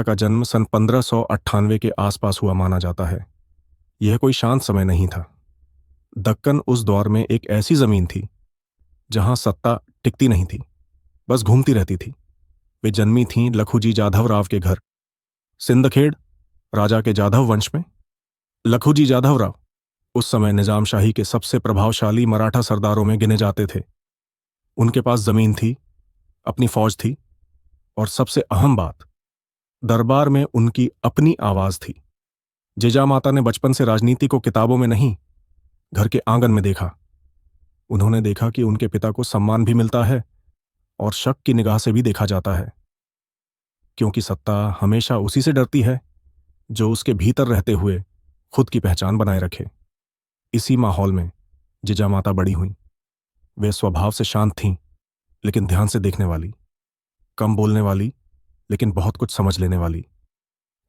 का जन्म सन 1598 के आसपास हुआ माना जाता है। यह कोई शांत समय नहीं था। दक्कन उस दौर में एक ऐसी जमीन थी जहां सत्ता टिकती नहीं थी, बस घूमती रहती थी। वे जन्मी थीं लखुजी जाधव राव के घर, सिंदखेड़ राजा के जाधव वंश में। लखुजी जाधव राव उस समय निजाम शाही के सबसे प्रभावशाली मराठा सरदारों में गिने जाते थे। उनके पास जमीन थी, अपनी फौज थी, और सबसे अहम बात, दरबार में उनकी अपनी आवाज थी। जिजामाता ने बचपन से राजनीति को किताबों में नहीं, घर के आंगन में देखा। उन्होंने देखा कि उनके पिता को सम्मान भी मिलता है और शक की निगाह से भी देखा जाता है, क्योंकि सत्ता हमेशा उसी से डरती है जो उसके भीतर रहते हुए खुद की पहचान बनाए रखे। इसी माहौल में जिजामाता बड़ी हुईं। वे स्वभाव से शांत थीं, लेकिन ध्यान से देखने वाली, कम बोलने वाली, लेकिन बहुत कुछ समझ लेने वाली।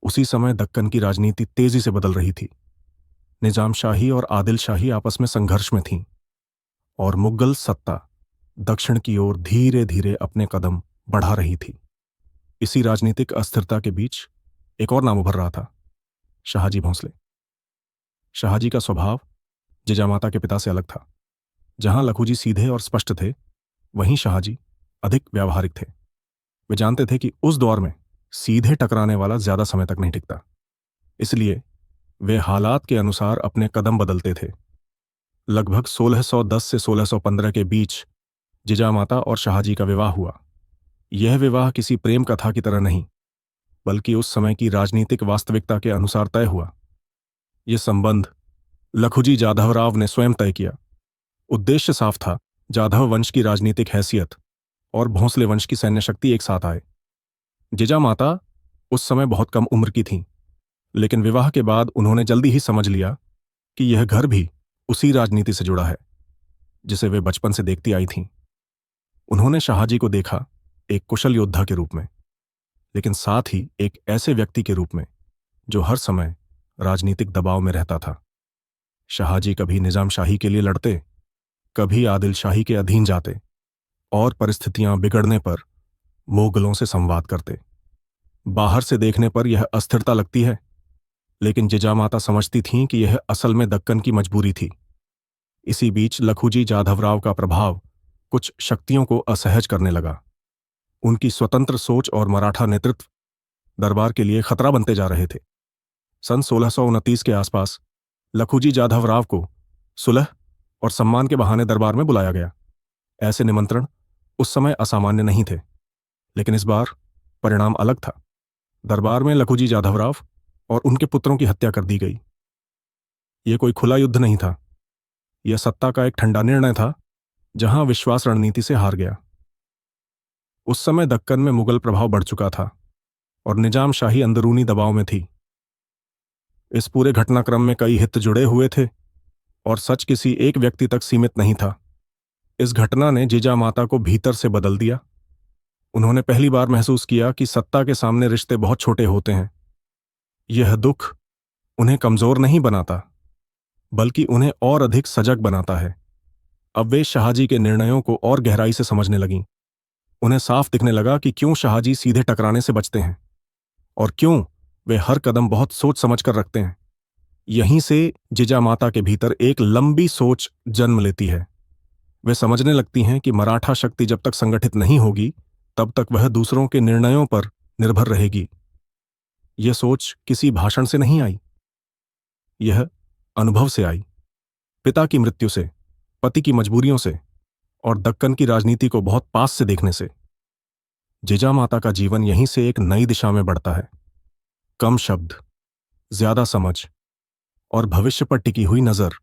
उसी समय दक्कन की राजनीति तेजी से बदल रही थी। निजाम शाही और आदिल शाही आपस में संघर्ष में थीं, और मुगल सत्ता दक्षिण की ओर धीरे धीरे अपने कदम बढ़ा रही थी। इसी राजनीतिक अस्थिरता के बीच एक और नाम उभर रहा था, शाहजी भोंसले। शाहजी का स्वभाव जिजामाता के पिता से अलग था। जहां लखुजी सीधे और स्पष्ट थे, वहीं शाहजी अधिक व्यावहारिक थे। वे जानते थे कि उस दौर में सीधे टकराने वाला ज्यादा समय तक नहीं टिकता, इसलिए वे हालात के अनुसार अपने कदम बदलते थे। लगभग 1610 से 1615 के बीच जिजामाता और शाहजी का विवाह हुआ। यह विवाह किसी प्रेम कथा की तरह नहीं, बल्कि उस समय की राजनीतिक वास्तविकता के अनुसार तय हुआ। यह संबंध लखुजी जाधव राव ने स्वयं तय किया। उद्देश्य साफ था, जाधव वंश की राजनीतिक हैसियत और भोंसले वंश की सैन्य शक्ति एक साथ आए। जिजामाता उस समय बहुत कम उम्र की थीं, लेकिन विवाह के बाद उन्होंने जल्दी ही समझ लिया कि यह घर भी उसी राजनीति से जुड़ा है जिसे वे बचपन से देखती आई थीं। उन्होंने शाहजी को देखा एक कुशल योद्धा के रूप में, लेकिन साथ ही एक ऐसे व्यक्ति के रूप में जो हर समय राजनीतिक दबाव में रहता था। शाहजी कभी निजाम शाही के लिए लड़ते, कभी आदिल शाही के अधीन जाते, और परिस्थितियां बिगड़ने पर मुगलों से संवाद करते। बाहर से देखने पर यह अस्थिरता लगती है, लेकिन जिजामाता समझती थीं कि यह असल में दक्कन की मजबूरी थी। इसी बीच लखुजी जाधव राव का प्रभाव कुछ शक्तियों को असहज करने लगा। उनकी स्वतंत्र सोच और मराठा नेतृत्व दरबार के लिए खतरा बनते जा रहे थे। सन 1629 के आसपास लखुजी जाधव राव को सुलह और सम्मान के बहाने दरबार में बुलाया गया। ऐसे निमंत्रण उस समय असामान्य नहीं थे, लेकिन इस बार परिणाम अलग था। दरबार में लखुजी जाधव राव और उनके पुत्रों की हत्या कर दी गई। यह कोई खुला युद्ध नहीं था, यह सत्ता का एक ठंडा निर्णय था, जहां विश्वास रणनीति से हार गया। उस समय दक्कन में मुगल प्रभाव बढ़ चुका था और निजाम शाही अंदरूनी दबाव में थी। इस पूरे घटनाक्रम में कई हित जुड़े हुए थे और सच किसी एक व्यक्ति तक सीमित नहीं था। इस घटना ने जिजामाता को भीतर से बदल दिया। उन्होंने पहली बार महसूस किया कि सत्ता के सामने रिश्ते बहुत छोटे होते हैं। यह दुख उन्हें कमजोर नहीं बनाता, बल्कि उन्हें और अधिक सजग बनाता है। अब वे शाहजी के निर्णयों को और गहराई से समझने लगीं। उन्हें साफ दिखने लगा कि क्यों शाहजी सीधे टकराने से बचते हैं और क्यों वे हर कदम बहुत सोच समझ कर रखते हैं। यहीं से जिजामाता के भीतर एक लंबी सोच जन्म लेती है। वे समझने लगती हैं कि मराठा शक्ति जब तक संगठित नहीं होगी, तब तक वह दूसरों के निर्णयों पर निर्भर रहेगी। यह सोच किसी भाषण से नहीं आई, यह अनुभव से आई। पिता की मृत्यु से, पति की मजबूरियों से और दक्कन की राजनीति को बहुत पास से देखने से। जिजामाता का जीवन यहीं से एक नई दिशा में बढ़ता है। कम शब्द, ज्यादा समझ और भविष्य पर टिकी हुई नजर।